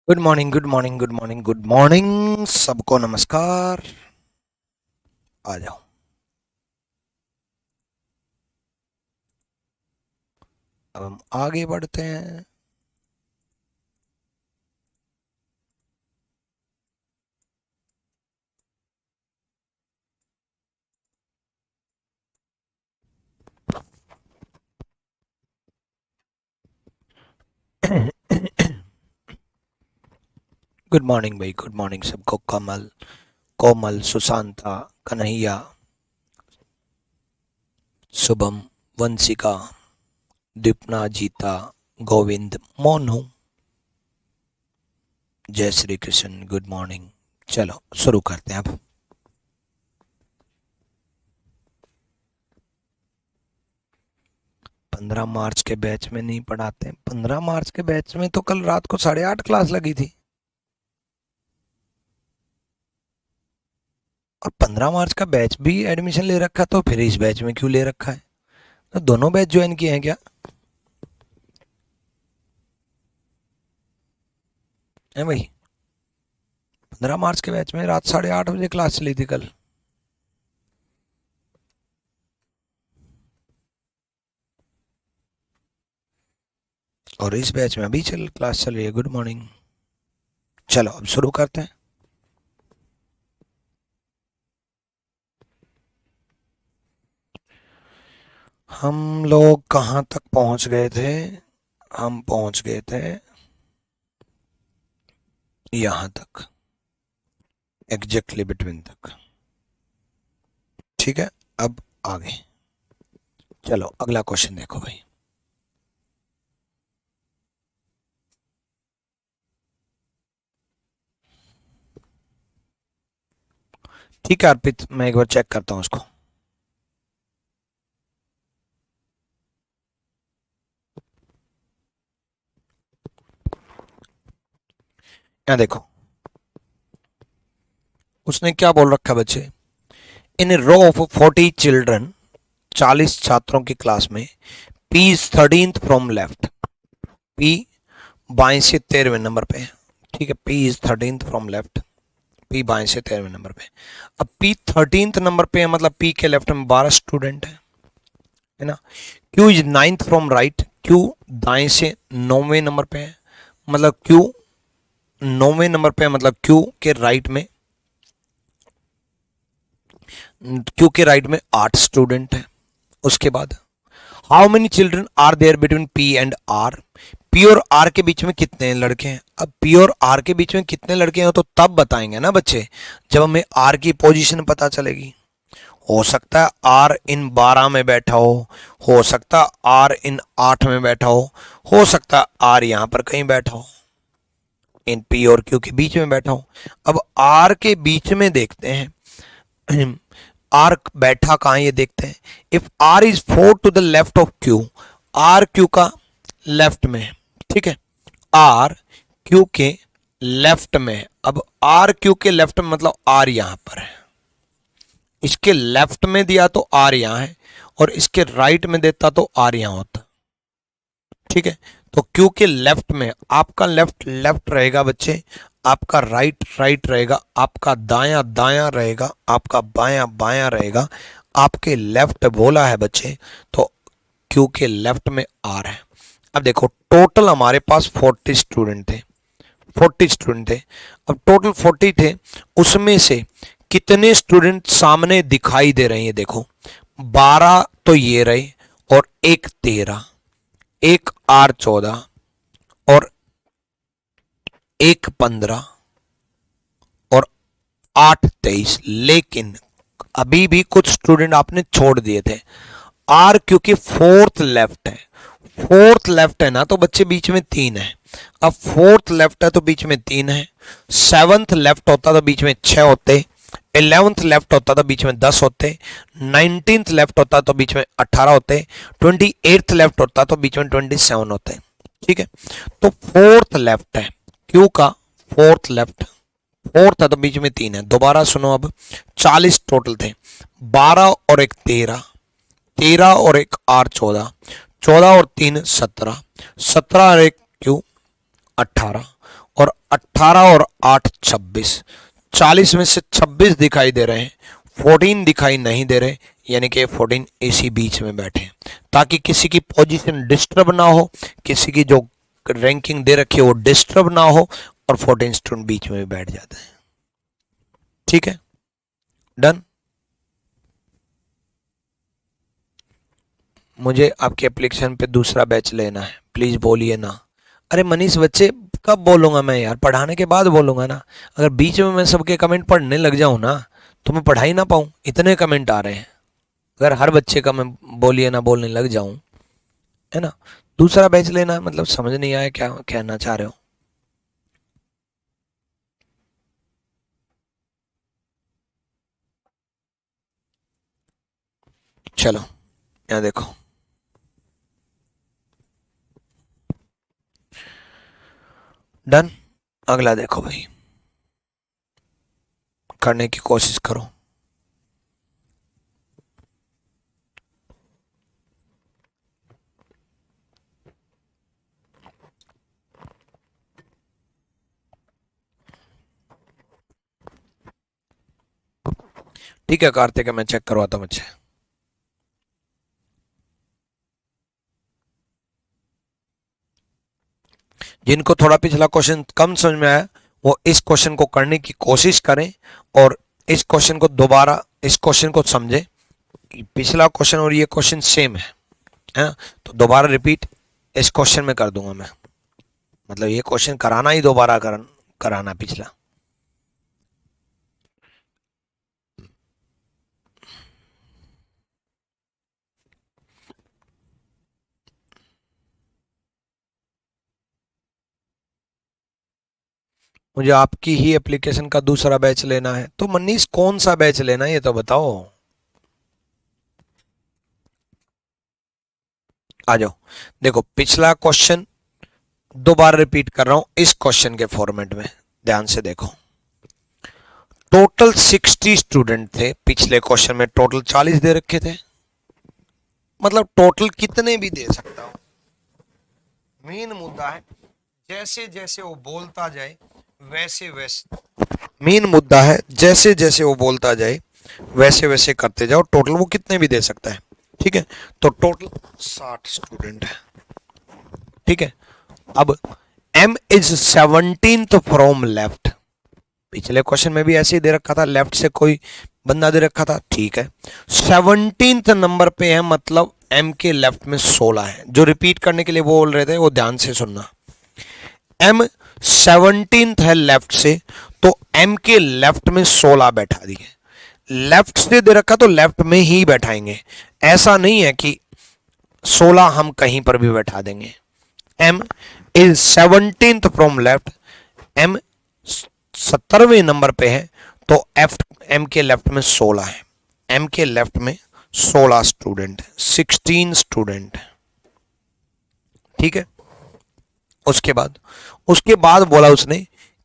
Good morning good morning good morning good morning सबको नमस्कार। आ जाओ। अब हम आगे बढ़ते हैं। गुड मॉर्निंग भाई, गुड मॉर्निंग सबको। कमल, कोमल, सुशांता, कन्हैया, शुभम, वंशिका, दीपना, जीता, गोविंद, मोनू, जय श्री कृष्ण। Good morning. चलो शुरू करते हैं अब। 15 मार्च के बैच में नहीं पढ़ाते। 15 मार्च के बैच में तो कल रात को 8:30 क्लास लगी थी। और 15 मार्च का बैच भी एडमिशन ले रखा, तो फिर इस बैच में क्यों ले रखा है? तो दोनों बैच ज्वाइन किए हैं क्या? है भाई। 15 मार्च के बैच में रात 8:30 बजे क्लास चली थी कल। और इस बैच में अभी क्लास चल रही है। Good morning. चलो अब शुरू करते हैं। हम लोग कहाँ तक पहुंच गए थे? हम पहुंच गए थे यहां तक, एग्जैक्टली बिटवीन तक। ठीक है, अब आगे चलो। अगला क्वेश्चन देखो भाई। ठीक है अर्पित, मैं एक बार चेक करता हूँ उसको। यहाँ देखो, उसने क्या बोल रखा है बच्चे। इन ए रो ऑफ 40 चिल्ड्रन, 40 छात्रों की क्लास में, P is 13th from left. P बाएं से 13वें नंबर पे है। ठीक है, P is 13th from left. P बाएं से 13वें नंबर पे। अब पी 13th नंबर पे है, मतलब पी के लेफ्ट में 12 स्टूडेंट है ना। Q is 9th from right. Q दाएं से 9वें नंबर पे है, मतलब क्यू 9वें नंबर पे है, मतलब क्यू के राइट में, क्यू के राइट में 8 स्टूडेंट है। उसके बाद how many children are there between P and R. P और आर के बीच में कितने लड़के हैं? अब पी और आर के बीच में कितने लड़के हैं तो तब बताएंगे ना बच्चे, जब हमें आर की पोजीशन पता चलेगी। हो सकता है आर इन 12 में बैठा हो सकता है आर इन 8 में बैठा हो सकता है आर यहां पर कहीं बैठा हो, इन पी और क्यू के बीच में बैठा हो। अब आर के बीच में देखते हैं आर बैठा कहाँ है ये देखते हैं। If R is 4 to the left of Q, R Q का लेफ्ट में है। ठीक है, आर क्यू के लेफ्ट में है। अब आर क्यू के लेफ्ट में मतलब आर यहां पर है। इसके लेफ्ट में दिया तो आर यहां है, और इसके राइट में देता तो आर यहां होता। ठीक है, तो क्यू के लेफ्ट में आपका लेफ्ट लेफ्ट रहेगा बच्चे, आपका राइट राइट रहेगा, आपका दाया दाया रहेगा, आपका बाया बाया रहेगा। आपके लेफ्ट बोला है बच्चे, तो क्यू के लेफ्ट में आर है। अब देखो, टोटल हमारे पास 40 स्टूडेंट थे। 40 स्टूडेंट थे। अब टोटल 40 थे, उसमें से कितने स्टूडेंट सामने दिखाई दे रहे हैं? देखो, 12 तो ये रहे, और एक 13, एक आर 14, और एक 15, और 8 23। लेकिन अभी भी कुछ स्टूडेंट आपने छोड़ दिए थे। आर क्योंकि फोर्थ लेफ्ट है, फोर्थ लेफ्ट है ना, तो बच्चे बीच में 3 है। अब फोर्थ लेफ्ट है तो बीच में 3 है। सेवंथ लेफ्ट होता तो बीच में 6 होते। 11th लेफ्ट होता तो बीच में 10 होते। 19th लेफ्ट होता तो बीच में 18 होते। 28th लेफ्ट होता तो बीच में 27 होते। ठीक है, तो फोर्थ लेफ्ट है क्यू का, फोर्थ लेफ्ट, फोर्थ है तो बीच में 3 है। दोबारा सुनो, अब 40 टोटल थे। 12 और एक 13, 13 और एक आर 14, 14 और 3 17, 17 और एक क्यू 18, और 18 और 8 26, 40 में से 26 दिखाई दे रहे हैं, 14 दिखाई नहीं दे रहे, यानी कि 14 इसी बीच में बैठे हैं, ताकि किसी की पोजीशन डिस्टर्ब ना हो, किसी की जो रैंकिंग दे रखी है वो डिस्टर्ब ना हो, और 14 स्टूडेंट बीच में बैठ जाते हैं। ठीक है, डन। मुझे आपके एप्लीकेशन पे दूसरा बैच लेना है, प्लीज बोलिए ना। अरे मनीष बच्चे कब बोलूंगा मैं यार, पढ़ाने के बाद बोलूंगा ना। अगर बीच में मैं सबके कमेंट पढ़ने लग जाऊं ना तो मैं पढ़ा ही ना पाऊं, इतने कमेंट आ रहे हैं। अगर हर बच्चे का मैं बोलिए ना बोलने लग जाऊं, है ना। दूसरा बैच लेना है, मतलब समझ नहीं आया क्या कहना चाह रहे हो। चलो यहाँ देखो, डन। अगला देखो भाई, करने की कोशिश करो। ठीक है कार्तिक, मैं चेक करवाता हूँ बच्चे। जिनको थोड़ा पिछला क्वेश्चन कम समझ में आया वो इस क्वेश्चन को करने की कोशिश करें, और इस क्वेश्चन को दोबारा, इस क्वेश्चन को समझें। पिछला क्वेश्चन और ये क्वेश्चन सेम है, तो दोबारा रिपीट इस क्वेश्चन में कर दूंगा मैं, मतलब ये क्वेश्चन कराना ही दोबारा कराना पिछला। मुझे आपकी ही एप्लीकेशन का दूसरा बैच लेना है, तो मनीष कौन सा बैच लेना है ये तो बताओ। आ जाओ, देखो पिछला क्वेश्चन दोबारा रिपीट कर रहा हूं इस क्वेश्चन के फॉर्मेट में, ध्यान से देखो। टोटल 60 स्टूडेंट थे, पिछले क्वेश्चन में टोटल 40 दे रखे थे, मतलब टोटल कितने भी दे सकता हूं। मेन मुद्दा है जैसे जैसे वो बोलता जाए वैसे वैसे, मेन मुद्दा है जैसे जैसे वो बोलता जाए वैसे वैसे करते जाओ, टोटल वो कितने भी दे सकता है। ठीक है, तो टोटल 60 स्टूडेंट है। ठीक है, अब m is 17th from left, पिछले क्वेश्चन में भी ऐसे ही दे रखा था, लेफ्ट से कोई बंदा दे रखा था। ठीक है, 17th नंबर पे है, मतलब m के लेफ्ट में 16 है। जो रिपीट करने के लिए बोल रहे थे वो ध्यान से सुनना। m 17th है लेफ्ट से, तो m के लेफ्ट में 16 बैठा दिए। लेफ्ट से दे रखा तो लेफ्ट में ही बैठाएंगे, ऐसा नहीं है कि 16 हम कहीं पर भी बैठा देंगे। m is 17th from left, m 17वें नंबर पे है, तो m के लेफ्ट में 16 है, m के लेफ्ट में 16 स्टूडेंट, 16 स्टूडेंट। ठीक है, उसके बाद बोला उसने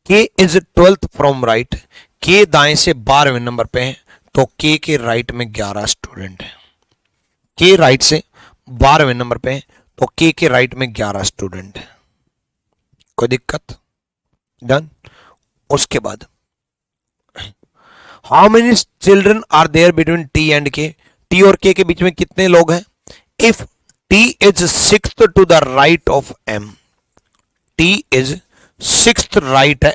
k is 12th from right, k दाएं से 12वें नंबर पे है, तो k के राइट में 11 स्टूडेंट है। k राइट से 12वें नंबर पे है, तो k के राइट में 11 स्टूडेंट है। कोई दिक्कत? डन। उसके बाद how many children are there between T and K, T और के बीच में कितने लोग हैं। If T is sixth to the right of M, T is sixth right है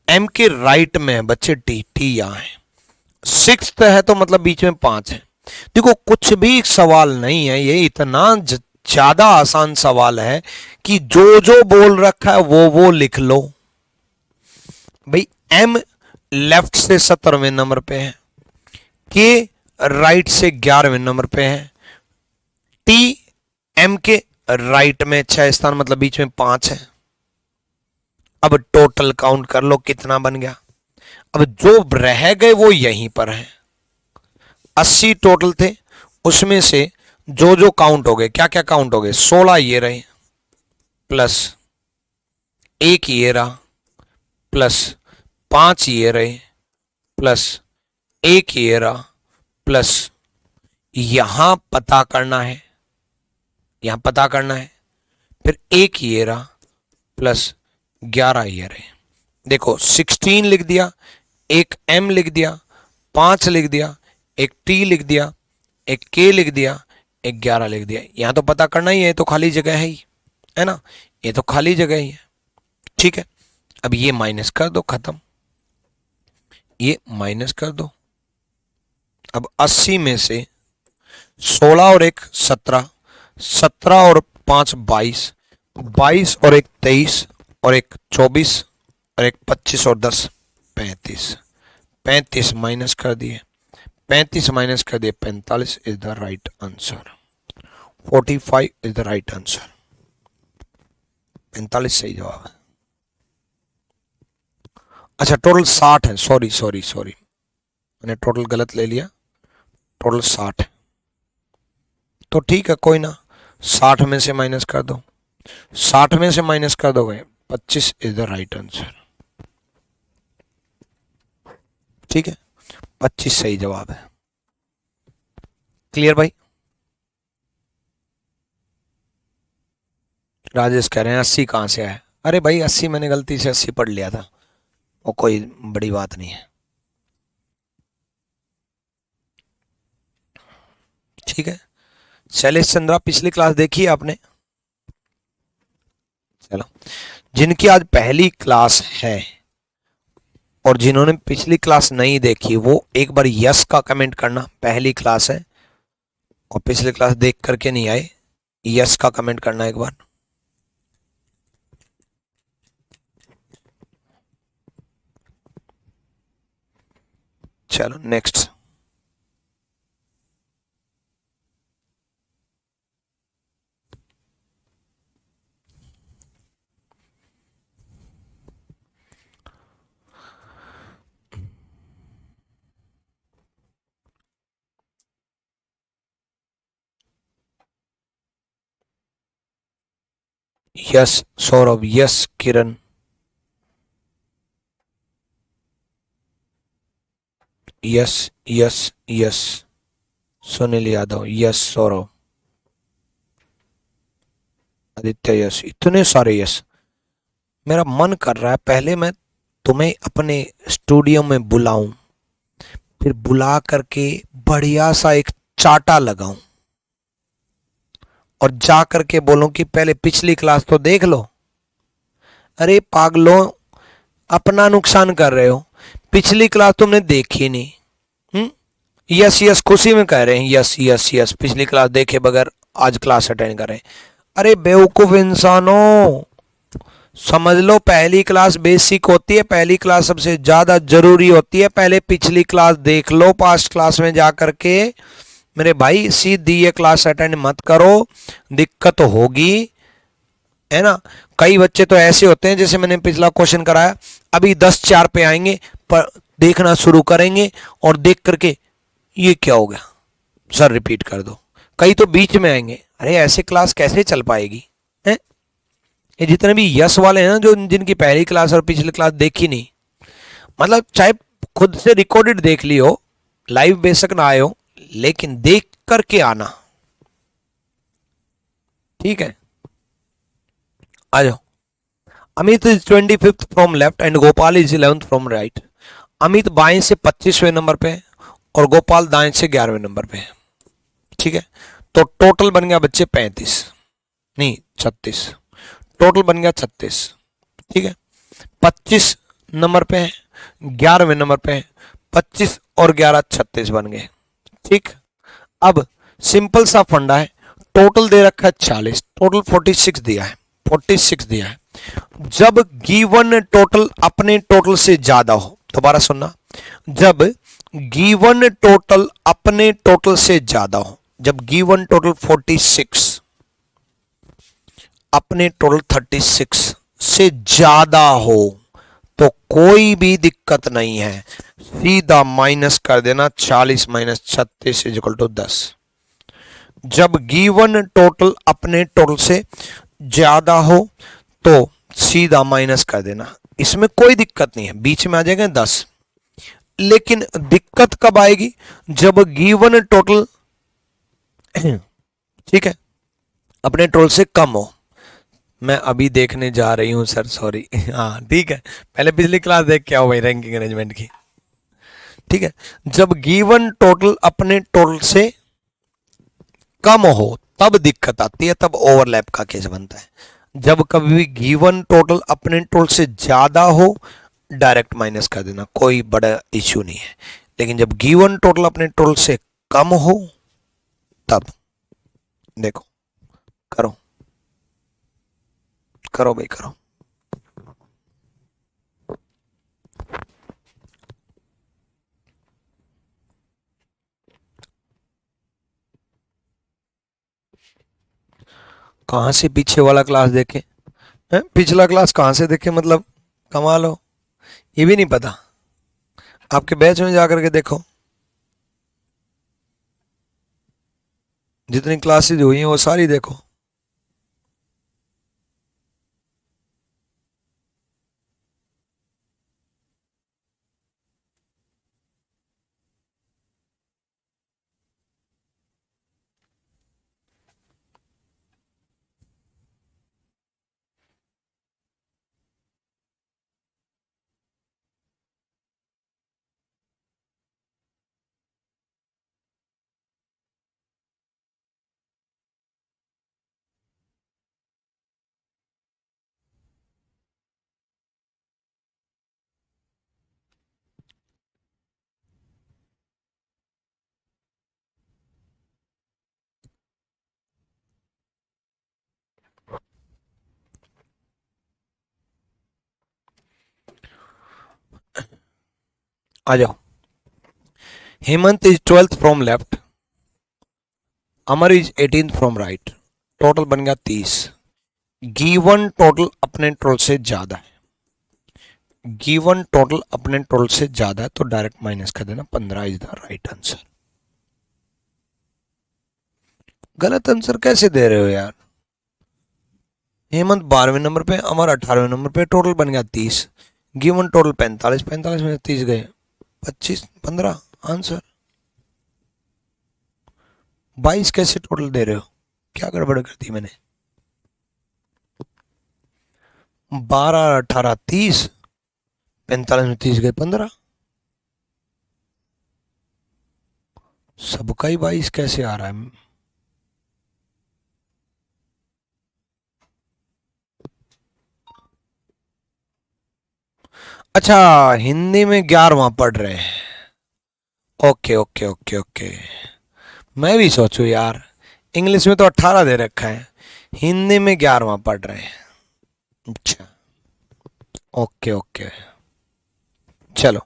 एम के राइट में है बच्चे टी यहां है, सिक्स्थ है तो मतलब बीच में 5 है। देखो कुछ भी सवाल नहीं है, ये इतना ज्यादा आसान सवाल है कि जो जो बोल रखा है वो लिख लो भाई। एम लेफ्ट से 17वें नंबर पे है, के राइट से 11वें नंबर पे है, टी एम के राइट में 6 स्थान, मतलब बीच में 5 है। अब टोटल काउंट कर लो कितना बन गया। अब जो रह गए वो यहीं पर है, 80 टोटल थे, उसमें से जो जो काउंट हो गए, क्या क्या काउंट हो गए, 16 ये रहे, प्लस 1 ये रहा, प्लस 5 ये रहे, प्लस 1 ये रहा, प्लस यहां पता करना है, यहां पता करना है, फिर 1 ये रहा, प्लस 11 ईयर है। देखो 16 लिख दिया, एक M लिख दिया, 5 लिख दिया, एक T लिख दिया, एक K लिख दिया, एक 11 लिख दिया। यहां तो पता करना ही है, तो खाली जगह है ही, है ना, ये तो खाली जगह ही है। ठीक है, अब ये माइनस कर दो, खत्म, ये माइनस कर दो। अब 80 में से 16 और 1 17, 17 और 5 22, 22 और 1 23, और 1 24, और 1 25, और 10 35, 35 माइनस कर दिए, 35 माइनस कर दिए 45 is the right answer. 45 is the right answer. 45 सही जवाब है। अच्छा टोटल 60 है, सॉरी सॉरी सॉरी, मैंने टोटल गलत ले लिया, टोटल 60 है। तो ठीक है कोई ना, 60 में से माइनस कर दो, 60 में से माइनस कर दोगे 25 इज द राइट आंसर। ठीक है, 25 सही जवाब है। क्लियर भाई? राजेश कह रहे हैं 80 कहां से आया? अरे भाई 80 मैंने गलती से 80 पढ़ लिया था, वो कोई बड़ी बात नहीं है। ठीक है, शैलेश चंद्रा पिछली क्लास देखी है आपने? चलो, जिनकी आज पहली क्लास है और जिन्होंने पिछली क्लास नहीं देखी वो एक बार यस का कमेंट करना, पहली क्लास है और पिछली क्लास देख करके नहीं आए, यस का कमेंट करना एक बार। चलो next. Yes Saurabh, yes Kiran, yes yes yes Sunil Yadav, yes Saurabh, Aditya yes, इतने सारे यस। मेरा मन कर रहा है पहले मैं तुम्हें अपने स्टूडियो में बुलाऊं, फिर बुला करके बढ़िया सा एक चाटा लगाऊं और जा करके बोलूं कि पहले पिछली क्लास तो देख लो। अरे पागलों, अपना नुकसान कर रहे हो, पिछली क्लास तुमने देखी नहीं। यस यस खुशी में कह रहे हैं, यस यस यस पिछली क्लास देखे बगैर आज क्लास अटेंड करें। अरे बेवकूफ इंसानों, समझ लो पहली क्लास बेसिक होती है, पहली क्लास सबसे ज्यादा जरूरी होती है। पहले पिछली क्लास देख लो, पास्ट क्लास में जा करके मेरे भाई सीधी ये क्लास अटेंड मत करो, दिक्कत होगी, है ना। कई बच्चे तो ऐसे होते हैं, जैसे मैंने पिछला क्वेश्चन कराया, अभी 10:04 पे आएंगे पर देखना शुरू करेंगे और देख करके ये क्या हो गया सर रिपीट कर दो। कई तो बीच में आएंगे, अरे ऐसे क्लास कैसे चल पाएगी है? ये जितने भी यस वाले हैं ना, जो जिनकी पहली क्लास और पिछली क्लास देखी नहीं, मतलब चाहे खुद से रिकॉर्डेड देख ली हो, लाइव बेशक ना आए हो, लेकिन देख करके आना। ठीक है, आ जाओ। Amit is 25th from left and Gopal is 11th from right. Amit बाएं से 25वें नंबर पे और गोपाल दाएं से 11वें नंबर पे। ठीक है, तो टोटल बन गया बच्चे 35, नहीं 36, टोटल बन गया 36। ठीक है, 25 नंबर पे है, 11वें नंबर पे है, 25 और 11 36 बन गए। ठीक, अब सिंपल सा फंडा है, टोटल दे रखा है 40, टोटल 46 दिया है, 46 दिया है। जब गिवन टोटल अपने टोटल से ज्यादा हो, दोबारा सुनना, जब गिवन टोटल अपने टोटल से ज्यादा हो, जब गिवन टोटल 46 अपने टोटल 36 से ज्यादा हो तो कोई भी दिक्कत नहीं है, सीधा माइनस कर देना, 40 माइनस 36 इज इक्वल टू 10। जब गिवन टोटल अपने टोटल से ज्यादा हो तो सीधा माइनस कर देना, इसमें कोई दिक्कत नहीं है, बीच में आ जाएगा 10। लेकिन दिक्कत कब आएगी? जब गिवन टोटल ठीक है अपने टोटल से कम हो, मैं अभी देखने जा रही हूँ सर, सॉरी। हाँ ठीक है, पहले पिछली क्लास देख के आओ भाई रैंकिंग अरेंजमेंट की। ठीक है, जब गिवन टोटल अपने टोटल से कम हो तब दिक्कत आती है, तब ओवरलैप का केस बनता है। जब कभी भी गिवन टोटल अपने टोटल से ज्यादा हो, डायरेक्ट माइनस कर देना, कोई बड़ा इश्यू नहीं है। लेकिन जब गिवन टोटल अपने टोटल से कम हो तब देखो, करो करो भाई करो। कहां से पीछे वाला क्लास देखे हैं? पिछला क्लास कहां से देखे मतलब, कमाल हो, ये भी नहीं पता? आपके बैच में जाकर के देखो, जितनी क्लासेज हुई हैं वो सारी देखो। आ जाओ। Hemant is 12th from left, Amar is 18th from right, total बन गया 30। गिवन टोटल अपने टोटल से ज्यादा है, गिवन टोटल अपने टोटल से ज्यादा है तो डायरेक्ट माइनस कर देना, 15 इज द राइट आंसर। गलत आंसर कैसे दे रहे हो यार? हेमंत 12वें नंबर पे, अमर 18वें नंबर पे, टोटल बन गया 30। गिवन टोटल 45, 45 में 30 गए, 25, 15 आंसर। 22 कैसे टोटल दे रहे हो? क्या गड़बड़ कर दी मैंने? 12, 18, 30, 45 में 30 गए 15, सबका ही 22 कैसे आ रहा है? अच्छा, हिंदी में 11वां पढ़ रहे हैं। ओके ओके ओके ओके, मैं भी सोचूं यार, इंग्लिश में तो 18 दे रखा है, हिंदी में 11वां पढ़ रहे हैं। अच्छा, ओके ओके, चलो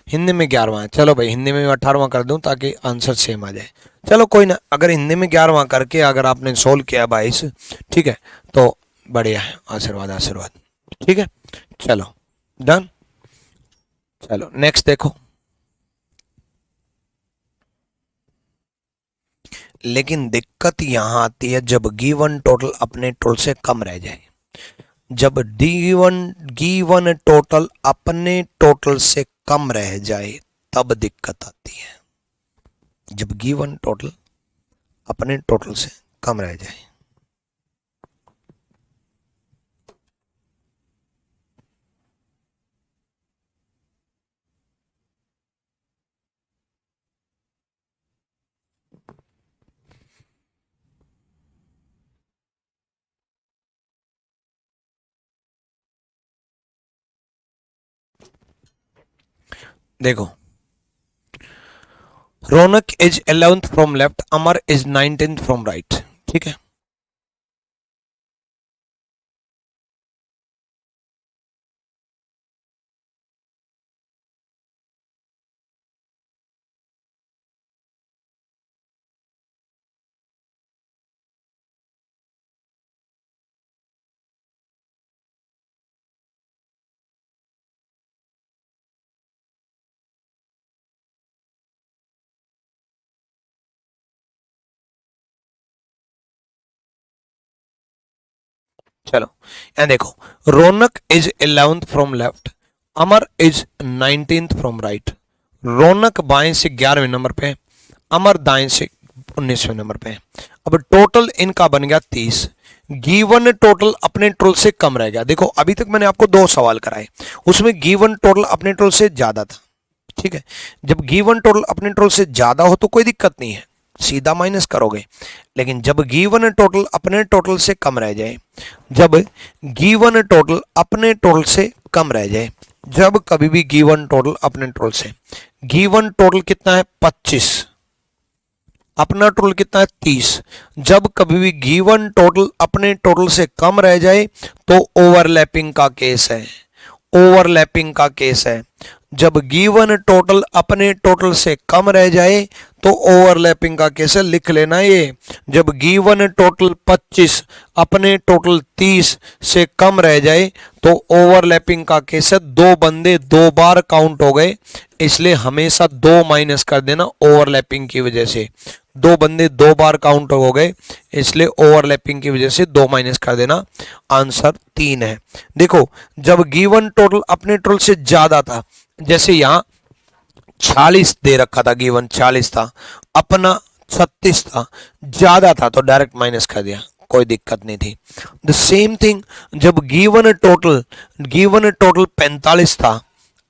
हिंदी में 11वां है, चलो भाई हिंदी में 18वां कर दूं ताकि आंसर सेम आ जाए। चलो कोई ना, अगर हिंदी में 11वां करके अगर आपने सोल्व किया 22, ठीक है, तो बढ़िया है, आशीर्वाद आशीर्वाद। ठीक है, चलो डन। चलो नेक्स्ट देखो। लेकिन दिक्कत यहां आती है जब गिवन टोटल अपने टोटल से कम रह जाए। जब गिवन गिवन टोटल अपने टोटल से कम रह जाए तब दिक्कत आती है। जब गिवन टोटल अपने टोटल से कम रह जाए। देखो, Raunak is 11th from left, Amar is 19th from right. ठीक है, चलो यहां देखो, Raunak is 11th from left, Amar is 19th from right. Raunak बाएं से 11वें नंबर पे, अमर दाएं से 19वें नंबर पे। अब टोटल इनका बन गया 30। गिवन टोटल अपने टोटल से कम रह गया। देखो अभी तक मैंने आपको 2 सवाल कराए, उसमें गिवन टोटल अपने टोटल से ज्यादा था, ठीक है। जब गिवन टोटल अपने टोटल से ज्यादा हो तो कोई दिक्कत नहीं है, सीधा माइनस करोगे। लेकिन जब गिवन टोटल अपने टोटल से कम रह जाए, जब गिवन टोटल अपने टोटल से कम रह जाए, जब कभी भी गिवन टोटल अपने टोटल से, गिवन टोटल कितना है 25, अपना टोटल कितना है 30, जब कभी भी गिवन टोटल अपने टोटल से कम रह जाए तो ओवरलैपिंग का केस है, ओवरलैपिंग का केस है। जब गिवन टोटल अपने टोटल से कम रह जाए तो ओवरलैपिंग का केस है, लिख लेना ये। जब गिवन टोटल 25 अपने टोटल 30 से कम रह जाए तो ओवरलैपिंग का केस है। 2 बंदे 2 बार काउंट हो गए, इसलिए हमेशा 2 माइनस कर देना ओवरलैपिंग की वजह से। 2 बंदे 2 बार काउंट हो गए, इसलिए ओवरलैपिंग की वजह से 2 माइनस कर देना। आंसर 3 है। देखो जब गिवन टोटल अपने टोटल से ज्यादा था, जैसे यहां 40 दे रखा था, गिवन 40 था, अपना 36 था, ज्यादा था तो डायरेक्ट माइनस कर दिया, कोई दिक्कत नहीं थी। द सेम थिंग जब गिवन टोटल 45 था,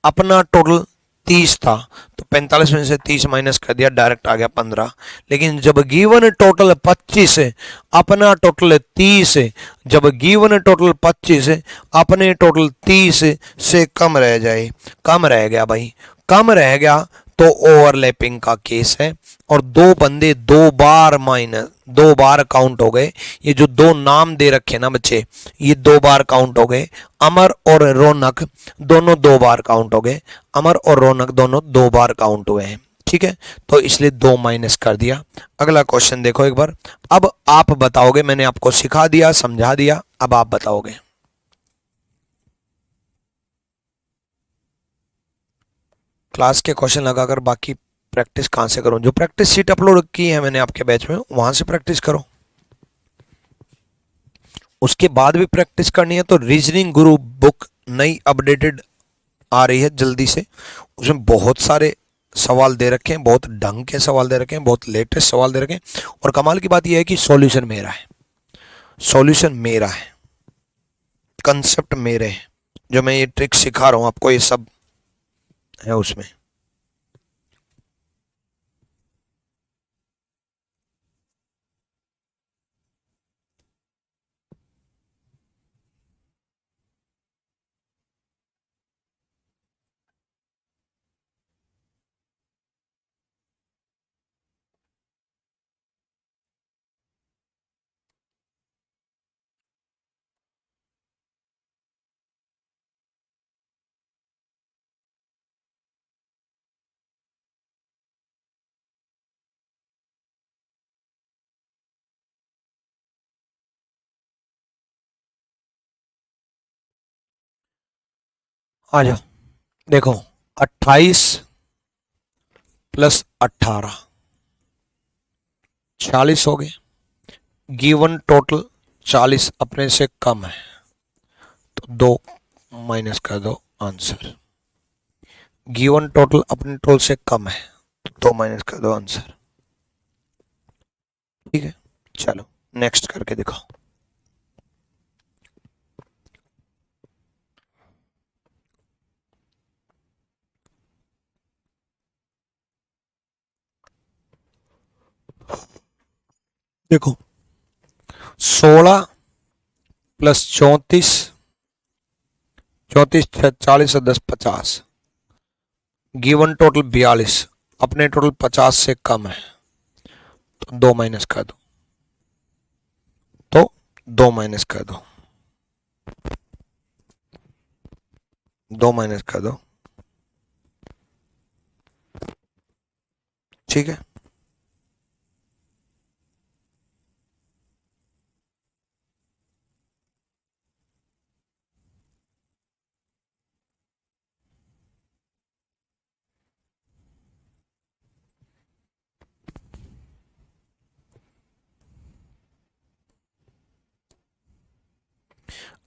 अपना टोटल 30 था, तो 45 में से 30 माइनस कर दिया, डायरेक्ट आ गया 15। लेकिन जब गिवन टोटल 25 है, अपना टोटल 30 है, जब गिवन टोटल 25 है, अपने टोटल 30 से कम रह जाए, कम रह गया भाई, कम रह गया तो ओवरलैपिंग का केस है। और 2 बंदे 2 बार माइनस 2 बार काउंट हो गए। ये जो 2 नाम दे रखे ना बच्चे, ये 2 बार काउंट हो गए। अमर और रौनक दोनों 2 बार काउंट हो गए, अमर और रौनक दोनों 2 बार काउंट हुए हैं, ठीक है। तो इसलिए 2 माइनस कर दिया। अगला क्वेश्चन देखो एक बार। अब आप बताओगे, मैंने आपको सिखा दिया, समझा दिया, अब आप बताओगे। क्लास के क्वेश्चन लगाकर बाकी प्रैक्टिस कहां से करूं? जो प्रैक्टिस शीट अपलोड की है मैंने आपके बैच में, वहां से प्रैक्टिस करो। उसके बाद भी प्रैक्टिस करनी है तो रीजनिंग गुरु बुक नई अपडेटेड आ रही है जल्दी से। उसमें बहुत सारे सवाल दे रखे हैं, बहुत ढंग के सवाल दे रखे हैं, बहुत लेटेस्ट सवाल दे रखे हैं। और कमाल की बात यह है कि सॉल्यूशन मेरा है, सॉल्यूशन मेरा है, कंसेप्ट मेरे हैं। जो मैं ये ट्रिक सिखा रहा हूं आपको, ये सब है उसमें। आ जाओ देखो, 28 प्लस 18 40 हो गए। गिवन टोटल 40 अपने से कम है तो 2 माइनस कर दो, आंसर। गिवन टोटल अपने टोटल से कम है तो 2 माइनस कर दो, आंसर। ठीक है, चलो नेक्स्ट करके दिखाओ। देखो 16 प्लस 34, 34 40 और 10 50, गिवन टोटल 42, अपने टोटल 50 से कम है तो 2 माइनस कर दो, तो 2 माइनस कर दो, 2 माइनस कर दो, ठीक है।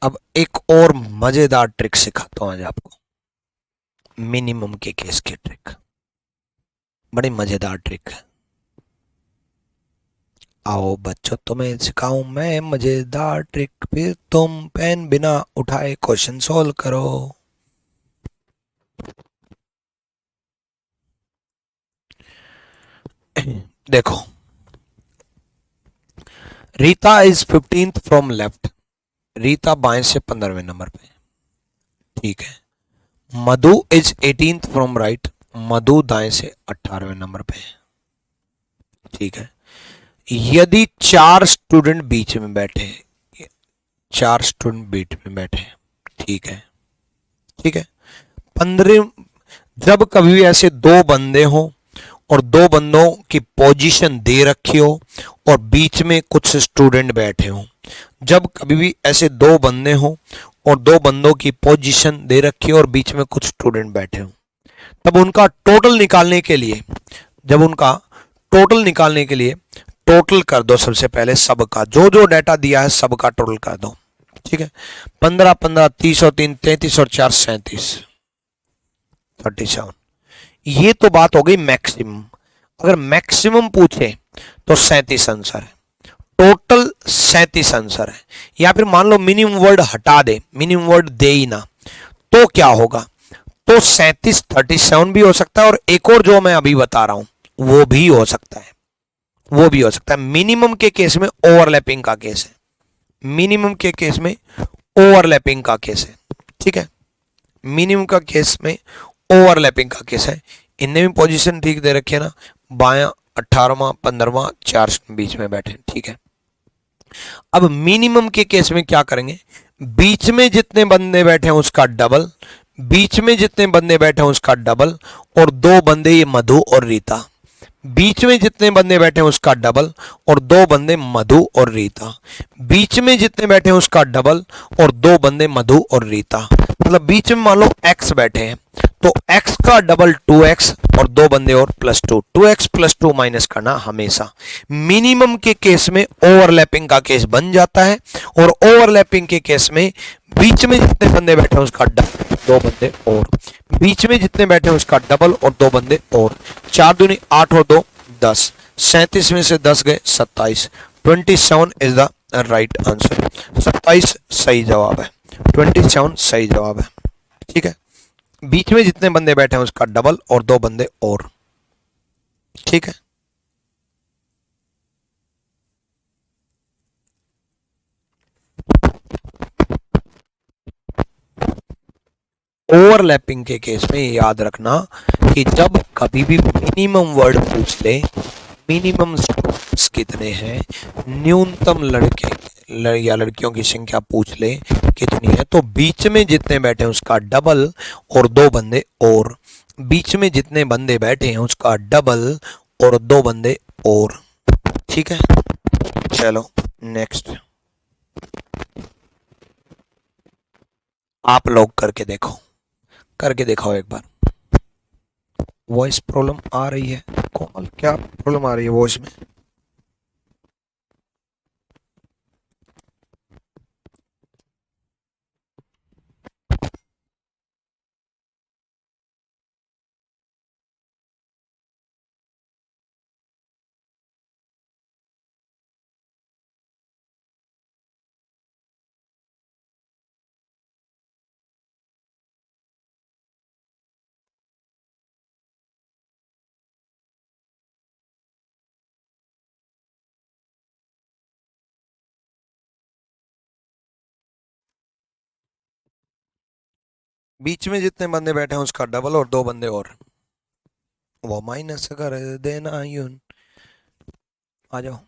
अब एक और मजेदार ट्रिक सिखाता हूं आज आपको, मिनिमम के केस की ट्रिक, बड़ी मजेदार ट्रिक है। आओ बच्चों तुम्हें सिखाऊं मैं मजेदार ट्रिक, फिर तुम पेन बिना उठाए क्वेश्चन सॉल्व करो। देखो, Rita is 15th from left. Rita बाएं से 15वें नंबर पे, ठीक है। मधु इज 18th फ्रॉम राइट। मधु दाएं से 18वें नंबर पे, ठीक है। यदि चार स्टूडेंट बीच में बैठे, चार स्टूडेंट बीच में बैठे, ठीक है, ठीक है। 15, जब कभी भी ऐसे दो बंदे हो और दो बंदों की पोजीशन दे रखी हो और बीच में कुछ स्टूडेंट बैठे हो, जब कभी भी ऐसे दो बंदे हो और दो बंदों की पोजीशन दे रखी हो और बीच में कुछ स्टूडेंट बैठे हो, तब उनका टोटल निकालने के लिए, जब उनका टोटल निकालने के लिए टोटल कर दो। सबसे पहले सबका जो जो डाटा दिया है सबका टोटल कर दो, ठीक है। 15 15 30 और 3 33 और 4 37, 37। ये तो बात हो गई मैक्सिमम। अगर मैक्सिमम पूछे तो 37 आंसर है, टोटल 37 आंसर है। या फिर मान लो मिनिमम वर्ड हटा दे, मिनिमम वर्ड दे ही ना, तो क्या होगा? तो 37 37 भी हो सकता है और एक और जो मैं अभी बता रहा हूं वो भी हो सकता है, वो भी हो सकता है। मिनिमम के केस में ओवरलैपिंग का केस है, मिनिमम के केस में ओवरलैपिंग का केस है, ठीक है। मिनिमम का केस में ओवरलैपिंग का केस है। इनने भी पोजीशन ठीक दे रखी है ना, बायां 18वां 15वां, चार बीच में बैठे, ठीक है। अब मिनिमम के केस में क्या करेंगे? बीच में जितने बंदे बैठे हैं उसका डबल, बीच में जितने बंदे बैठे हैं उसका डबल, और दो बंदे ये मधु और रीता, बीच में जितने बंदे बैठे हैं उसका डबल और दो बंदे मधु और रीता, बीच में जितने बैठे हैं उसका डबल और दो बंदे मधु और रीता। मतलब बीच में मान लो x बैठे हैं तो x का डबल 2x और दो बंदे और +2, 2x + 2 माइनस करना हमेशा। मिनिमम के केस में ओवरलैपिंग का केस बन जाता है और ओवरलैपिंग के केस में बीच में जितने बंदे बैठे हैं उसका डबल, दो बंदे और, बीच में जितने बैठे हैं उसका डबल और दो बंदे और। 4 दूनी 8 और 2 10, 37 में से 10 गए 27, 27 इज द राइट आंसर। 27 सही जवाब है, 27 सही जवाब है, ठीक है। बीच में जितने बंदे बैठे हैं उसका डबल और दो बंदे और, ठीक है। ओवरलैपिंग के केस में याद रखना कि जब कभी भी मिनिमम वर्ड पूछ ले, मिनिमम स्टूडेंट्स कितने हैं, न्यूनतम लड़के या लड़कियों की संख्या पूछ ले कितनी है, तो बीच में जितने बैठे हैं उसका डबल और दो बंदे और, बीच में जितने बंदे बैठे हैं उसका डबल और दो बंदे और, ठीक है। चलो नेक्स्ट, आप लोग करके देखो, करके दिखाओ एक बार। वॉइस प्रॉब्लम आ रही है कोमल, क्या प्रॉब्लम आ रही है वॉइस में? बीच में जितने बंदे बैठे हैं उसका डबल और दो बंदे और, वो माइनस कर देना यून। आ जाओ,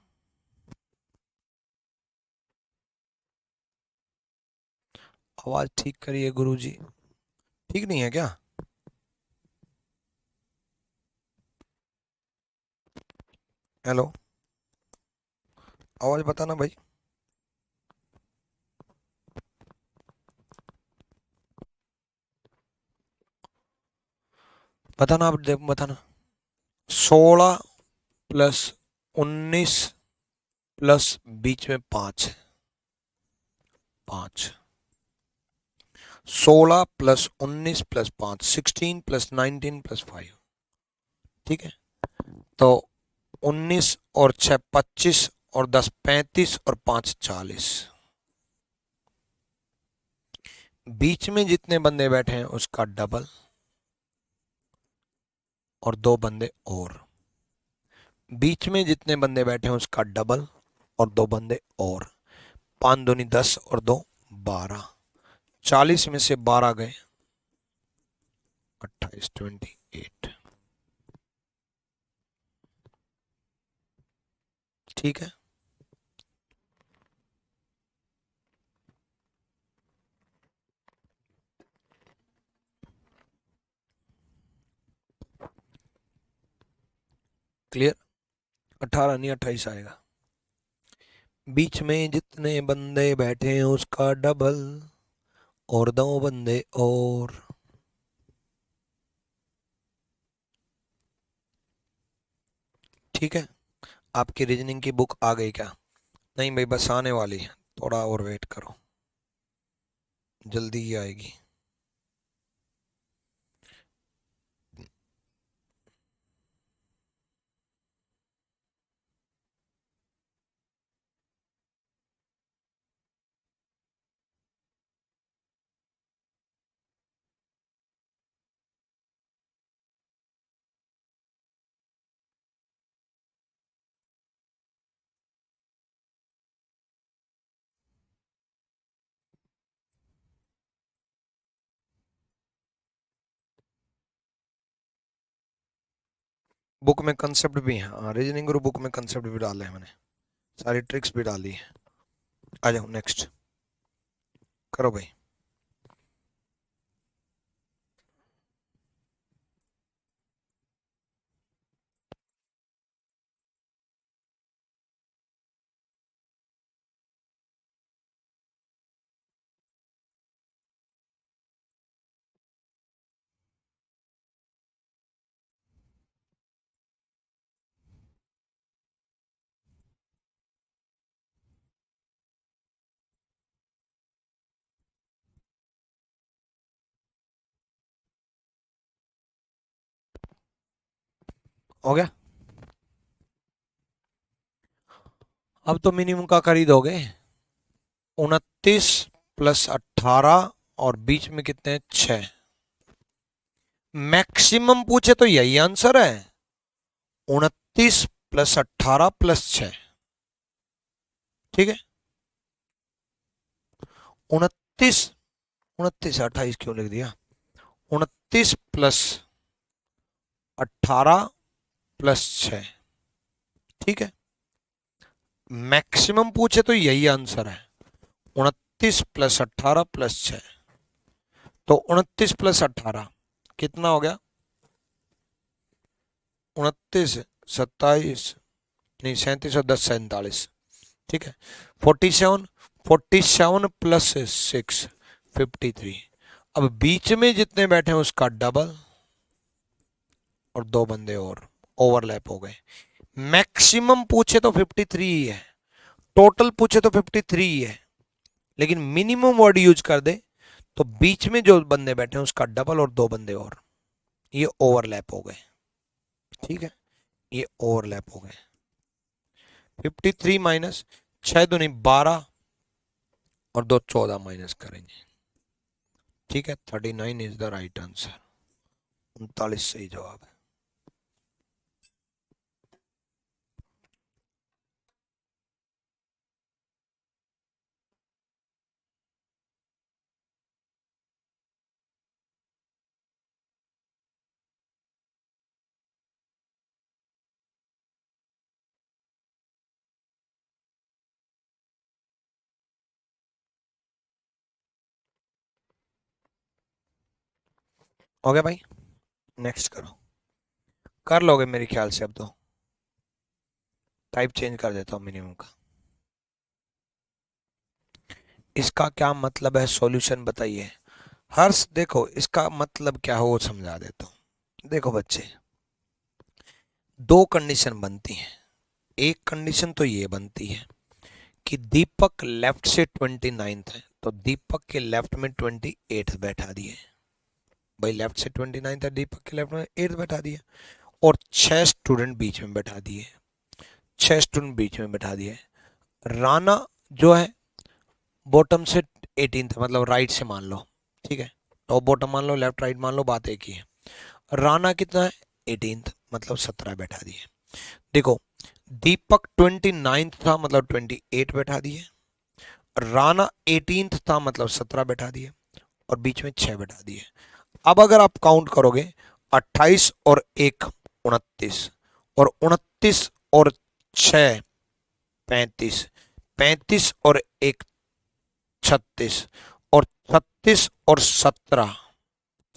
आवाज ठीक करिए गुरुजी। ठीक नहीं है क्या? हेलो, आवाज बताना भाई। बताना, आप बताना। 16 + 19 प्लस बीच में 5, 5, 16 + 19 + 5, 16 + 19 + 5, ठीक है। तो 19 और 6 25 और 10 35 और 5 40। बीच में जितने बंदे बैठे हैं उसका डबल और 2 बंदे और। बीच में जितने बंदे बैठे हैं उसका डबल और 2 बंदे और। 5 दूनी 10 और 2 12। 40 में से 12 गए 28 28। ठीक है। क्लियर। 18 नहीं 28 आएगा। बीच में जितने बंदे बैठे हैं उसका डबल और 2 बंदे और। ठीक है। आपकी रीजनिंग की बुक आ गई क्या? नहीं भाई, बस आने वाली है, थोड़ा और वेट करो, जल्दी ही आएगी। बुक में कंसेप्ट भी है, हाँ रीजनिंग गुरु बुक में कंसेप्ट भी डाले हैं मैंने, सारी ट्रिक्स भी डाली है। आ जाओ नेक्स्ट करो भाई। हो गया। अब तो मिनिमम का खरीदोगे। 29 प्लस 18 और बीच में कितने हैं 6। मैक्सिमम पूछे तो यही आंसर है, 29 प्लस 18 प्लस 6। ठीक है। 29 29 28 क्यों लिख दिया? 29 प्लस 18 प्लस 6। ठीक है। मैक्सिमम पूछे तो यही आंसर है, 29 प्लस 18 प्लस 6। तो 29 प्लस 18 कितना हो गया? 29 27 नहीं 37 और 10 47। ठीक है। 47 47 प्लस 6 53। अब बीच में जितने बैठे हैं उसका डबल और 2 बंदे और ओवरलैप हो गए। मैक्सिमम पूछे तो 53 ही है, टोटल पूछे तो 53 ही है, लेकिन मिनिमम वर्ड यूज कर दे तो बीच में जो बंदे बैठे हैं उसका डबल और 2 बंदे और, ये ओवरलैप हो गए। ठीक है, ये ओवरलैप हो गए। 53 माइनस 6 दूनी 12 और 2 14 माइनस करेंगे। ठीक है, 39 इज द राइट आंसर। 39 सही जवाब है। हो गया भाई, नेक्स्ट करो। कर लोगे मेरे ख्याल से। अब तो टाइप चेंज कर देता हूँ मिनिमम का। इसका क्या मतलब है, सॉल्यूशन बताइए। हर्ष देखो, इसका मतलब क्या हो वो समझा देता हूँ। देखो बच्चे, 2 कंडीशन बनती हैं। एक कंडीशन तो ये बनती है कि दीपक लेफ्ट से 29th है, तो दीपक के लेफ्ट में 28 बैठा दिए। भाई लेफ्ट से 29th है, दीपक के लेफ्ट में 8 बैठा दिए। और 6 स्टूडेंट बीच में बैठा दिए, 6 स्टूडेंट बीच में बैठा दिए। राणा जो है बॉटम से 18th, मतलब राइट से मान लो, ठीक है, टॉप बॉटम मान लो, लेफ्ट राइट मान लो, बात एक ही है। राणा कितना है 18th, मतलब 17 बैठा दिए। देखो दीपक 29th था, मतलब 28 बैठा दिए। राणा 18th था, मतलब 17 बैठा दिए, और बीच में 6 बैठा दिए। अब अगर आप काउंट करोगे 28 और 1 29, और 29 और 6 35, 35 और 1 36, और 36 और 17,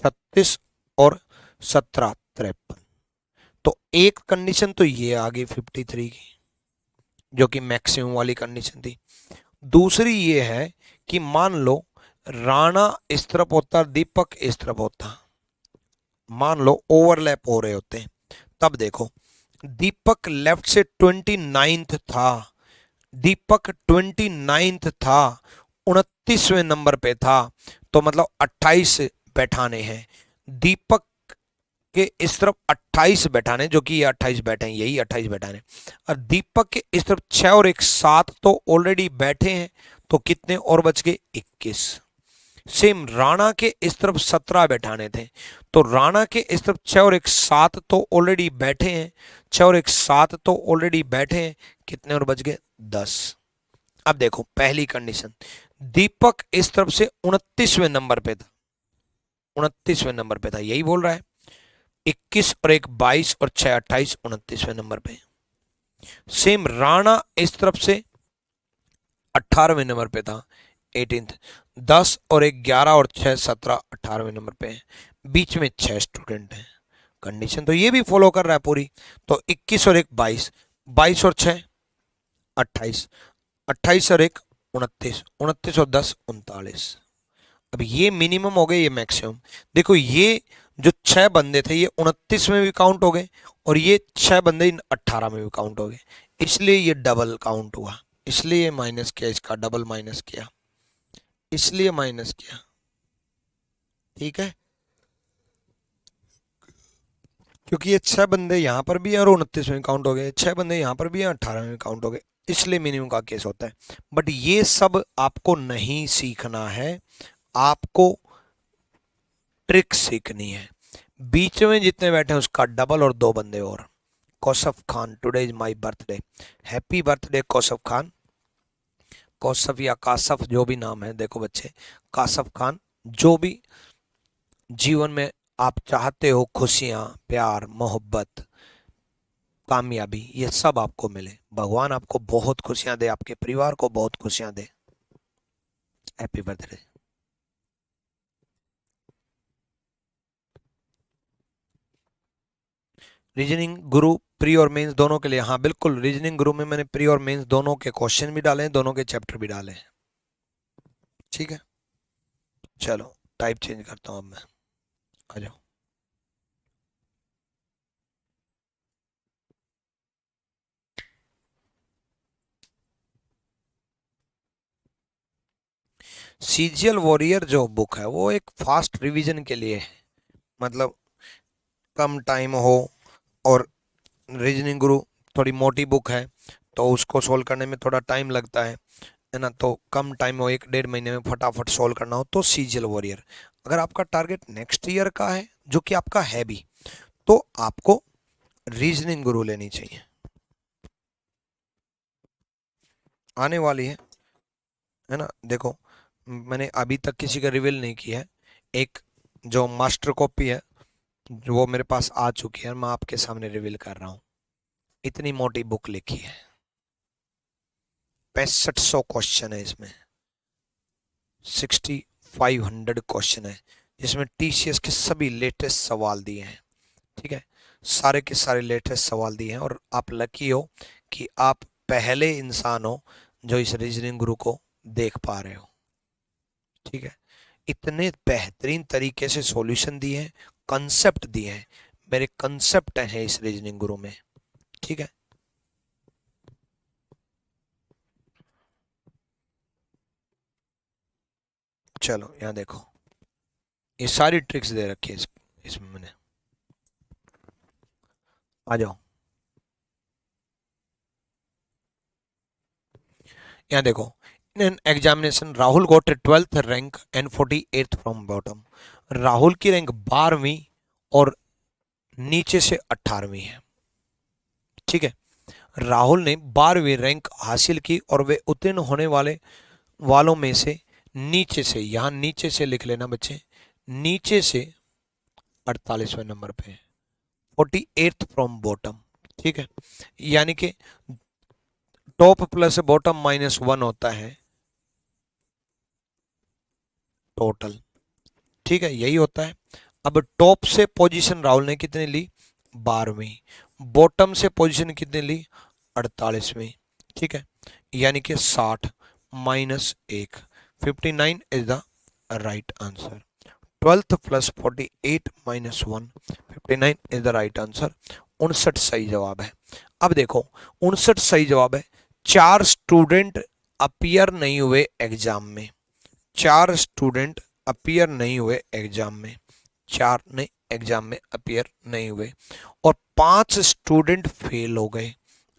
36 और 17 53। तो एक कंडीशन तो ये आ गई 53 की, जो कि मैक्सिमम वाली कंडीशन थी। दूसरी ये है कि मान लो राणा इस तरफ होता, दीपक इस तरफ होता, मान लो ओवरलैप हो रहे होते, तब देखो दीपक लेफ्ट से 29th था, दीपक 29th था, 29वें नंबर पे था, तो मतलब 28 बैठाने हैं। दीपक के इस तरफ 28 बैठाने, जो कि ये 28 बैठे हैं, यही 28 बैठाने। और दीपक के इस तरफ 6 और 1 7 तो ऑलरेडी बैठे हैं, तो कितने और बच गए 21। सेम राणा के इस तरफ 17 बैठाने थे, तो राणा के इस तरफ 6 और 1 7 तो ऑलरेडी बैठे हैं, 6 और 1 7 तो ऑलरेडी बैठे हैं, कितने और बच गए 10। अब देखो पहली कंडीशन, दीपक इस तरफ से 29वें नंबर पे था, 29वें नंबर पे था, यही बोल रहा है। 21 और 1 22 और 6 28, 29वें नंबर पे। सेम राणा इस तरफ से 18वें नंबर पे था, 18th। 10 और 1 11 और 6 17, 18वें नंबर पे है, बीच में 6 स्टूडेंट हैं। कंडीशन तो ये भी फॉलो कर रहा है पूरी। तो 21 और 1 22, 22 और 6 28, 28 और 1 29, 29 और 10 39। अब ये मिनिमम हो गए, ये मैक्सिमम। देखो ये जो 6 बंदे थे, ये 29 में भी काउंट हो गए, और ये 6 बंदे इन 18 में भी काउंट हो गए, इसलिए ये डबल काउंट हुआ, इसलिए माइनस किया, इसका डबल माइनस किया, इसलिए माइनस किया, ठीक है। क्योंकि ये 6 बंदे यहाँ पर भी हैं और 29 में काउंट हो गए, 6 बंदे यहाँ पर भी हैं, 18 में काउंट हो गए, इसलिए मिनिमम का केस होता है। बट ये सब आपको नहीं सीखना है, आपको ट्रिक सीखनी है। बीच में जितने बैठे हैं उसका डबल और 2 बंदे और। Kausaf Khan, today is my birthday, happy birthday Kausaf Khan. Kausaf या कासफ, जो भी नाम है, देखो बच्चे, कासफ खान, जो भी जीवन में आप चाहते हो, खुशियां, प्यार, मोहब्बत, कामयाबी, ये सब आपको मिले, भगवान आपको बहुत खुशियां दे, आपके परिवार को बहुत खुशियां दे। Happy birthday. Reasoning Guru pre और मेंस दोनों के लिए, हाँ बिल्कुल, रीजनिंग गुरु में मैंने प्री और मेंस दोनों के क्वेश्चन भी डाले हैं, दोनों के चैप्टर भी डाले हैं, ठीक है। चलो टाइप चेंज करता हूँ अब मैं, आ जाओ। सीजियल वॉरियर जो बुक है वो एक फास्ट रिवीजन के लिए है, मतलब कम टाइम हो, और रीजनिंग गुरु थोड़ी मोटी बुक है, तो उसको सोल्व करने में थोड़ा टाइम लगता है ना, तो कम टाइम हो, 1 डेढ़ महीने में फटाफट सोल्व करना हो तो सीजियल वॉरियर। अगर आपका टारगेट नेक्स्ट ईयर का है, जो कि आपका है भी, तो आपको रीजनिंग गुरु लेनी चाहिए, आने वाली है ना। देखो मैंने अभी तक किसी का रिवील नहीं किया है, एक जो मास्टर कॉपी है जो वो मेरे पास आ चुकी है, मैं आपके सामने रिवील कर रहा हूँ। इतनी मोटी बुक लिखी है, 6500 क्वेश्चन है इसमें, 6500 क्वेश्चन है, जिसमें टीसीएस के सभी लेटेस्ट सवाल दिए हैं, ठीक है, सारे के सारे लेटेस्ट सवाल दिए हैं, और आप लकी हो कि आप पहले इंसान हो जो इस रीजनिंग गुरु को देख पा रहे हो, ठीक है। इतने बेहतरीन तरीके से सॉल्यूशन दिए हैं, कंसेप्ट दिए हैं, मेरे कंसेप्ट हैं इस रीजनिंग गुरु में, ठीक है। चलो यहाँ देखो, ये सारी ट्रिक्स दे रखी है इसमें मैंने, आ जाओ। यहाँ देखो, in an examination Rahul got 12th rank and 48th from bottom. Rahul की रैंक 12वीं और नीचे से 18वीं है। ठीक है, राहुल ने 12वीं रैंक हासिल की और वे उत्तीर्ण होने वालों में से नीचे से, यहां नीचे से लिख लेना बच्चे, नीचे से 48वें नंबर पे, 48th फ्रॉम बॉटम। ठीक है, यानी कि टॉप प्लस बॉटम -1 होता है टोटल। ठीक है, यही होता है। अब टॉप से पोजीशन राहुल ने कितनी ली, 12वीं। बॉटम से पोजीशन कितनी ली, 48वीं। ठीक है, यानी कि 60 -1, 59 is the right answer. 12th plus 48 -1, 59 is the right answer. 59 सही जवाब है। अब देखो, 59 सही जवाब है। 4 स्टूडेंट अपीयर नहीं हुए एग्जाम में, 4 स्टूडेंट अपीयर नहीं हुए एग्जाम में, 4 ने एग्जाम में अपीयर नहीं हुए, और 5 स्टूडेंट फेल हो गए,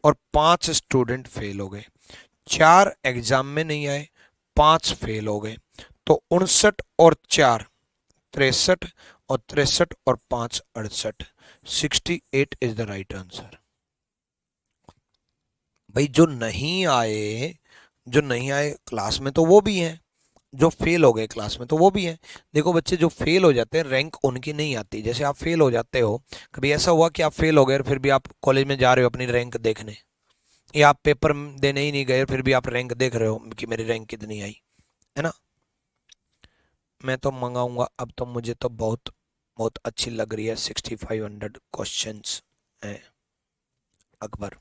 और 5 स्टूडेंट फेल हो गए। 4 एग्जाम में नहीं आए, 5 फेल हो गए, तो 59 और 4 63, और 63 और 5 68, 68 इज द राइट आंसर। भाई जो नहीं आए, जो नहीं आए क्लास में तो वो भी हैं, जो फेल हो गए क्लास में तो वो भी हैं। देखो बच्चे, जो फेल हो जाते हैं रैंक उनकी नहीं आती। जैसे आप फेल हो जाते हो, कभी ऐसा हुआ कि आप फेल हो गए और फिर भी आप कॉलेज में जा रहे हो अपनी रैंक देखने, या आप पेपर देने ही नहीं गए फिर भी आप रैंक देख रहे हो कि मेरी रैंक कितनी आई, है ना। मैं तो मंगाऊंगा अब तो, मुझे तो बहुत बहुत अच्छी लग रही है। 6500 क्वेश्चंस हैं अकबर।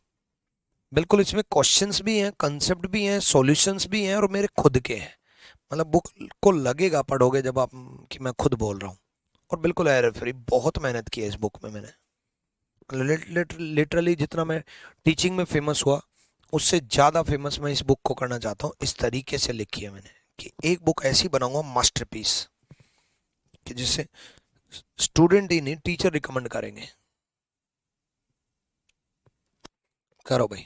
बिल्कुल, इसमें क्वेश्चंस भी हैं, कंसेप्ट भी हैं, सॉल्यूशंस भी हैं, और मेरे खुद के हैं। मतलब बुक को लगेगा पढ़ोगे जब आप कि मैं खुद बोल रहा हूँ। और बिल्कुल एरर फ्री, बहुत मेहनत की है इस बुक में मैंने। लिटरली जितना मैं टीचिंग में फेमस हुआ, उससे ज़्यादा फेमस मैं इस बुक को करना चाहता हूँ। इस तरीके से लिखी है मैंने कि एक बुक ऐसी बनाऊंगा मास्टरपीस, कि जिससे स्टूडेंट ही नहीं टीचर रिकमेंड करेंगे। करो भाई।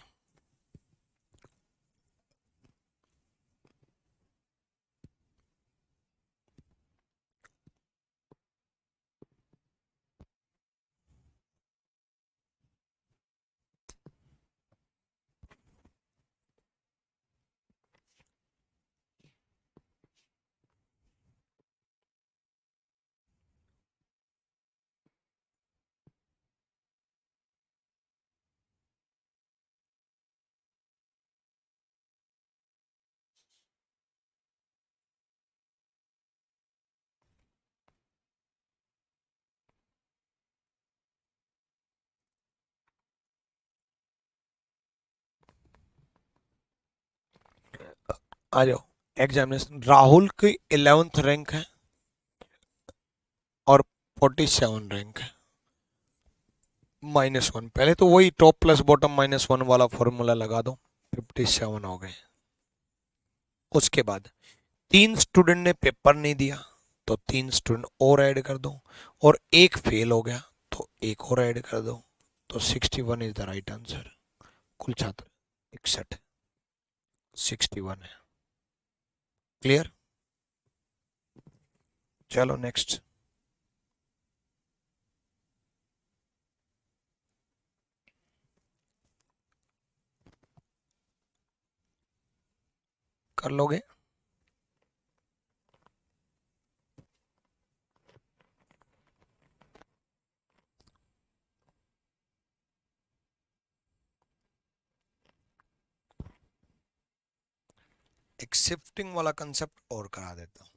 आ जाओ, एग्जामिनेशन राहुल की 11th रैंक है और 47 रैंक है, -1। पहले तो वही टॉप प्लस बॉटम -1 वाला फॉर्मूला लगा दो, 57 हो गए। उसके बाद 3 स्टूडेंट ने पेपर नहीं दिया, तो 3 स्टूडेंट और ऐड कर दो, और एक फेल हो गया तो एक और ऐड कर दो, तो 61 इज द राइट आंसर। कुल छात्र 61, 61 है। क्लियर, चलो नेक्स्ट। कर लोगे। एक शिफ्टिंग वाला कंसेप्ट और करा देता हूं।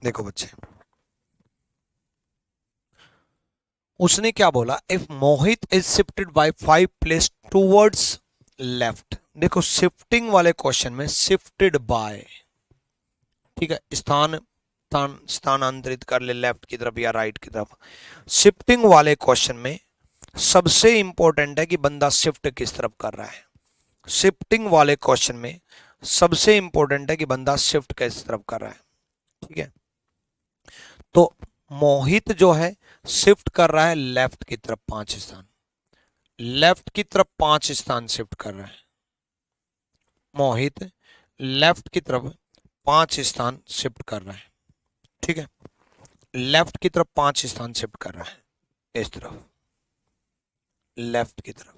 देखो बच्चे, उसने क्या बोला, if Mohit is shifted by 5 place towards left. देखो शिफ्टिंग वाले क्वेश्चन में शिफ्टेड बाय, ठीक है, स्थानांतरित कर ले लेफ्ट की तरफ या राइट की तरफ। शिफ्टिंग वाले क्वेश्चन में सबसे इंपॉर्टेंट है कि बंदा शिफ्ट किस तरफ कर रहा है। शिफ्टिंग वाले क्वेश्चन में सबसे इंपॉर्टेंट है कि बंदा शिफ्ट किस तरफ कर रहा है। ठीक है, तो मोहित जो है शिफ्ट कर रहा है लेफ्ट की तरफ 5 स्थान, लेफ्ट की तरफ 5 स्थान शिफ्ट कर रहा है। मोहित लेफ्ट की तरफ 5 स्थान शिफ्ट कर रहा है, ठीक है, लेफ्ट की तरफ 5 स्थान शिफ्ट कर रहा है इस तरफ, लेफ्ट की तरफ।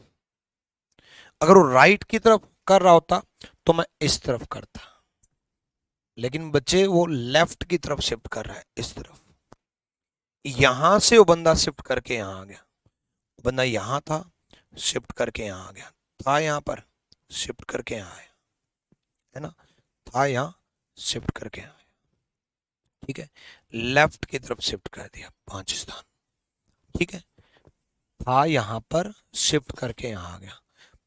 अगर वो राइट की तरफ कर रहा होता तो मैं इस तरफ करता, लेकिन बच्चे वो लेफ्ट की तरफ शिफ्ट कर रहा है इस तरफ। यहां से वो बंदा शिफ्ट करके यहां आ गया, बंदा यहां था शिफ्ट करके यहां आ गया, था यहां पर शिफ्ट करके यहां आया, है ना, था यहां शिफ्ट करके यहां आया, ठीक है, लेफ्ट की तरफ शिफ्ट कर दिया 5 स्थान, ठीक है, था यहां पर शिफ्ट करके यहां आ गया।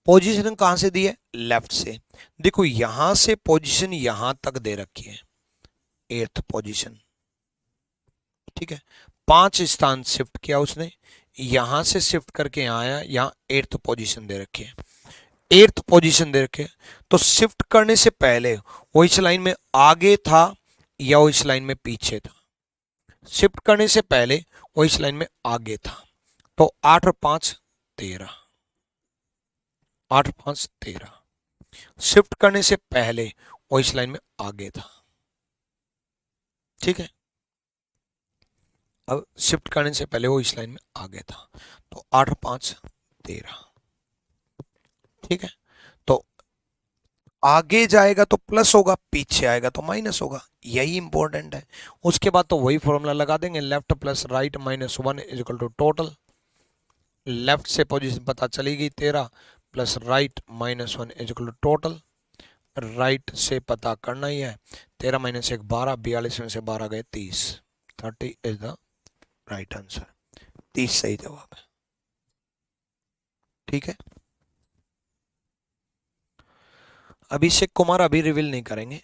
पोजीशन कहां से दी है, लेफ्ट से। देखो यहां से पोजीशन यहां तक दे रखी है, 8th पोजीशन, ठीक है, 5 स्थान शिफ्ट किया उसने, यहां से शिफ्ट करके यहां आया, यहां 8th पोजीशन दे रखी है, 8th पोजीशन दे रखे। तो शिफ्ट करने से पहले वो इस लाइन में आगे था या वो इस लाइन में पीछे था, शिफ्ट करने से पहले वो इस लाइन में आगे था, तो 8 और 5 13, 8 5 13, शिफ्ट करने से पहले वो इस लाइन में आगे था, ठीक है, अब शिफ्ट करने से पहले वो इस लाइन में आगे था, तो 8 5 13, ठीक है, तो आगे जाएगा तो प्लस होगा, पीछे आएगा तो माइनस होगा, यही इंपॉर्टेंट है। उसके बाद तो वही फॉर्मूला लगा देंगे, left plus right minus 1 is equal to total. Left से पोजीशन पता चली गई 13 plus right minus 1 is equal to total. Right से पता करना ही है, 13 माइनस 1 12, 42 में से 12 गए 30, 30 इज द राइट आंसर, 30 सही जवाब है, ठीक है। अभिषेक कुमार अभी रिवील नहीं करेंगे,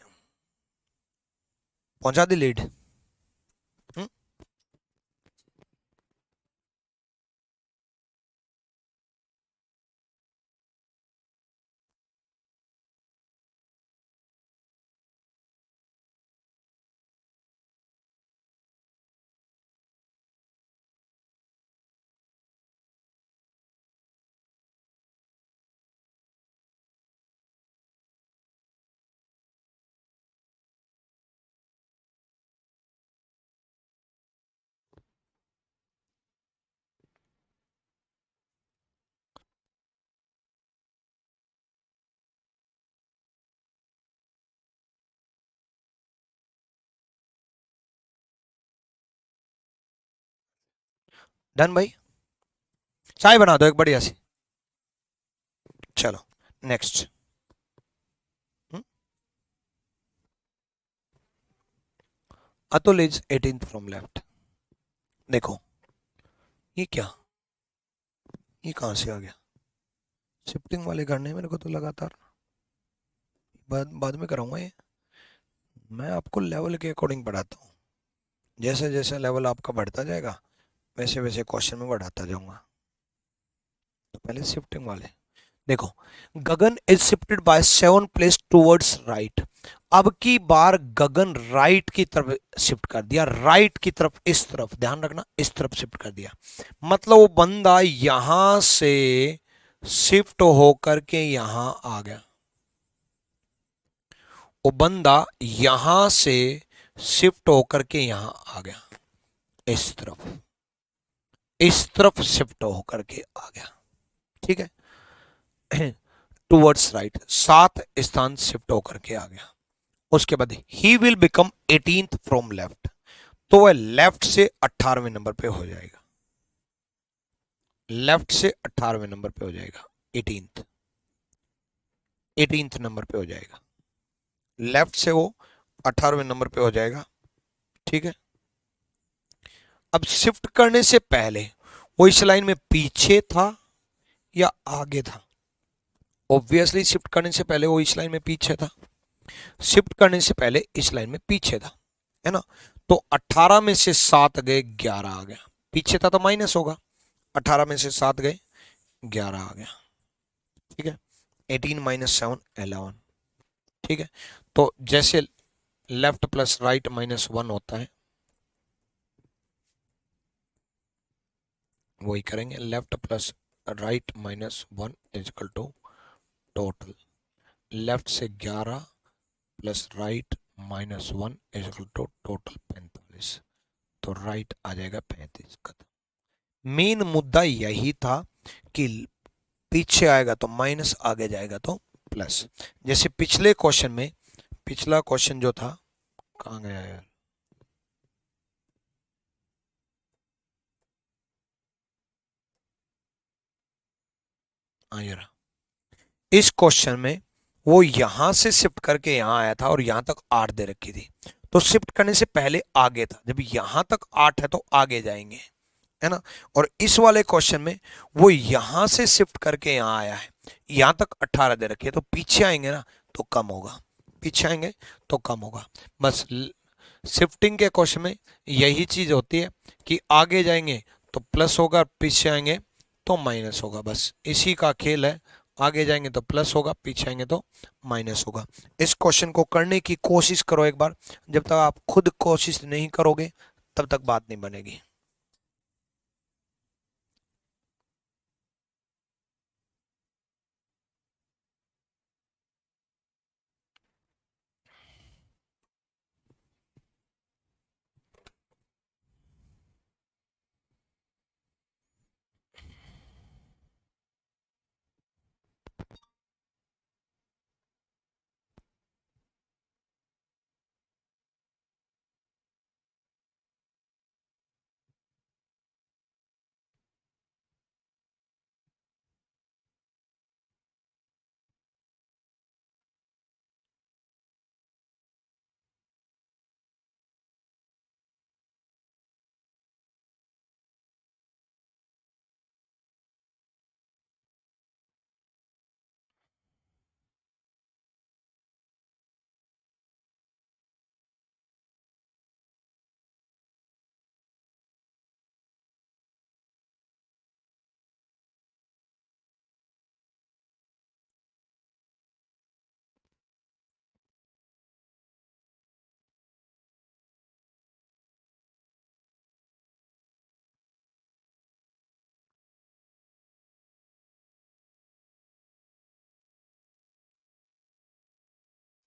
पहुंचा दी लीड। डन भाई, चाय बना दो एक बढ़िया सी, चलो next. Atul is 18th from left. देखो ये क्या, ये कहां से आ गया, शिफ्टिंग वाले करने हैं मेरे को तो लगातार, बाद में कराऊंगा ये, मैं आपको लेवल के अकॉर्डिंग पढ़ाता हूँ, जैसे जैसे लेवल आपका बढ़ता जाएगा वैसे वैसे क्वेश्चन में बढ़ाता जाऊंगा। तो पहले शिफ्टिंग वाले देखो, Gagan is shifted by 7 place towards right. अब की बार गगन राइट की तरफ शिफ्ट कर दिया, राइट की तरफ, इस तरफ ध्यान रखना, इस तरफ शिफ्ट कर दिया, मतलब वो बंदा यहां से शिफ्ट होकर के यहां आ गया, वो बंदा यहां से शिफ्ट होकर के यहां आ गया, इस तरफ, इस तरफ शिफ्ट होकर के आ गया, ठीक है, टूवर्ड्स राइट 7 स्थान शिफ्ट होकर के आ गया। उसके बाद he will become 18th from left, तो वह लेफ्ट से 18वें नंबर पे हो जाएगा, लेफ्ट से 18वें नंबर पे हो जाएगा, 18th नंबर पे हो जाएगा, लेफ्ट से वो 18वें नंबर पे हो जाएगा, ठीक है। अब शिफ्ट करने से पहले वो इस लाइन में पीछे था या आगे था, ऑब्वियसली शिफ्ट करने से पहले वो इस लाइन में पीछे था, शिफ्ट करने से पहले इस लाइन में पीछे था, है ना, तो 18 में से 7 गए 11 आ गया, पीछे था तो माइनस होगा, 18 में से 7 गए 11 आ गया, ठीक है, 18 माइनस 7 11, ठीक है। तो जैसे लेफ्ट प्लस राइट माइनस 1 होता है, वही करेंगे, left plus right minus 1 is equal to total, left से 11 plus right minus 1 is equal to total 45, तो राइट आ जाएगा 35 का। मेन मुद्दा यही था कि पीछे आएगा तो माइनस, आगे जाएगा तो प्लस। जैसे पिछले क्वेश्चन में, पिछला क्वेश्चन जो था, कहाँ गया यार, ये रहा। इस क्वेश्चन में वो यहां से शिफ्ट करके यहां आया था और यहां तक 8 दे रखी थी, तो शिफ्ट करने से पहले आगे था, जब यहां तक 8 है तो आगे जाएंगे, है ना। और इस वाले क्वेश्चन में वो यहां से शिफ्ट करके यहां आया है, यहां तक 18 दे रखी है, तो पीछे आएंगे ना तो कम होगा, पीछे आएंगे तो कम होगा। बस शिफ्टिंग के क्वेश्चन में यही चीज होती है कि आगे जाएंगे तो प्लस होगा, पीछे आएंगे तो माइनस होगा, बस इसी का खेल है। आगे जाएंगे तो प्लस होगा, पीछे आएंगे तो माइनस होगा। इस क्वेश्चन को करने की कोशिश करो एक बार, जब तक आप खुद कोशिश नहीं करोगे तब तक बात नहीं बनेगी।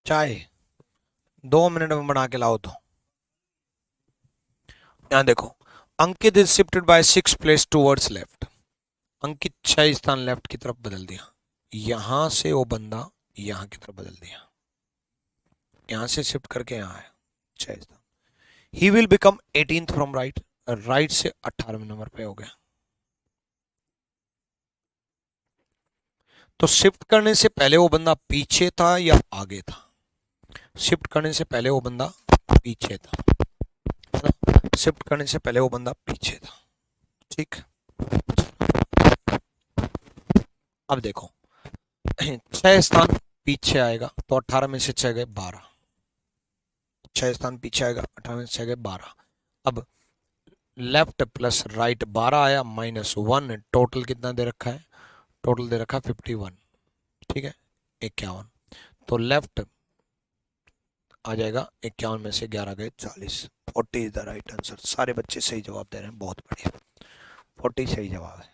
चाय 2 मिनट में बना के लाओ तो। यहाँ देखो, Ankit is shifted by 6 place towards left, Ankit 6 स्थान लेफ्ट की तरफ बदल दिया, यहां से वो बंदा यहां की तरफ बदल दिया, यहां से शिफ्ट करके यहां आया 6 स्थान। He will become 18th from right, right से 18वें नंबर पे हो गया। तो शिफ्ट करने से पहले वो बंदा पीछे था या आगे था? शिफ्ट करने से पहले वो बंदा पीछे था, है ना? शिफ्ट करने से पहले वो बंदा पीछे था, ठीक। अब देखो 6 स्थान पीछे आएगा तो 18 में से 6 गए 12, 6 स्थान पीछे आएगा, 18 में से 6 गए 12। अब लेफ्ट प्लस राइट 12 आया, माइनस 1, टोटल कितना दे रखा है? टोटल दे रखा 51, ठीक है, 51। तो लेफ्ट आ जाएगा 51 में से 11 गए 40, 40 इज द राइट आंसर। सारे बच्चे सही जवाब दे रहे हैं, बहुत बढ़िया, 40 सही जवाब है,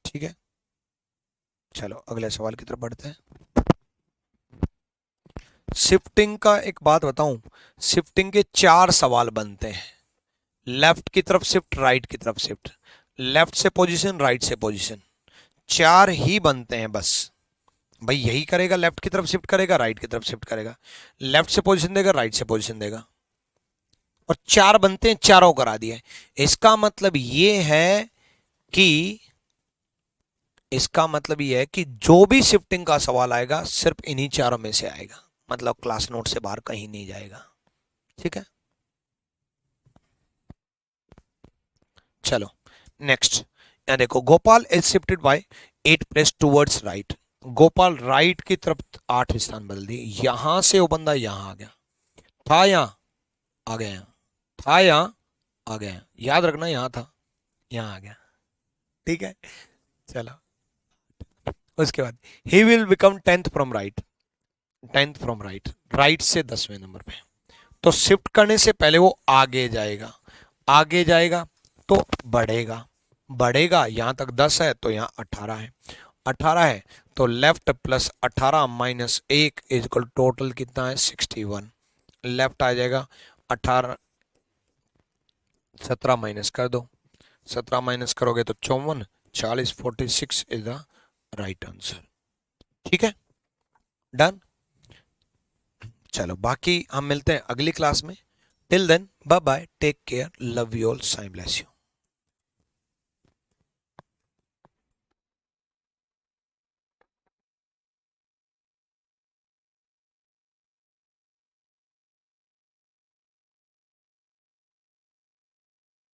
ठीक है। चलो अगले सवाल की तरफ बढ़ते हैं। शिफ्टिंग का एक बात बताऊं, शिफ्टिंग के 4 सवाल बनते हैं, लेफ्ट की तरफ शिफ्ट, राइट की तरफ शिफ्ट, लेफ्ट से पोजीशन, राइट से पोजीशन, 4 ही बनते हैं बस। भाई यही करेगा, लेफ्ट की तरफ शिफ्ट करेगा, राइट की तरफ शिफ्ट करेगा, लेफ्ट से पोजीशन देगा, राइट से पोजीशन देगा, और 4 बनते हैं, चारों करा दिए। इसका मतलब ये है कि, इसका मतलब ये है कि जो भी शिफ्टिंग का सवाल आएगा सिर्फ इन्हीं चारों में से आएगा, मतलब क्लास नोट से बाहर कहीं नहीं जाएगा, ठीक है। चलो नेक्स्ट, यहाँ देखो, Gopal is shifted by 8 place towards right, Gopal right की तरफ 8 स्थान बदल दिए, यहां से वो बंदा यहां आ गया, था यहां आ गया, यहाँ था, यहां आ गया, याद रखना यहां था यहां आ गया, ठीक है। चलो उसके बाद, he will become 10th from right, 10th from right, right से 10वें नंबर पे, तो शिफ्ट करने से पहले वो आगे जाएगा, आगे जाएगा तो बढ़ेगा, बढ़ेगा, यहां तक 10 है तो यहाँ 18 है, 18 है तो left plus 18 minus 1 is equal total कितना है 61। लेफ्ट आ जाएगा 18, 17 माइनस कर दो, 17 माइनस करोगे तो 54, 40, 46 इज द राइट आंसर। ठीक है, डन। चलो बाकी हम मिलते हैं अगली क्लास में। Till then bye bye, take care, love you all, साइम ब्लेस यू।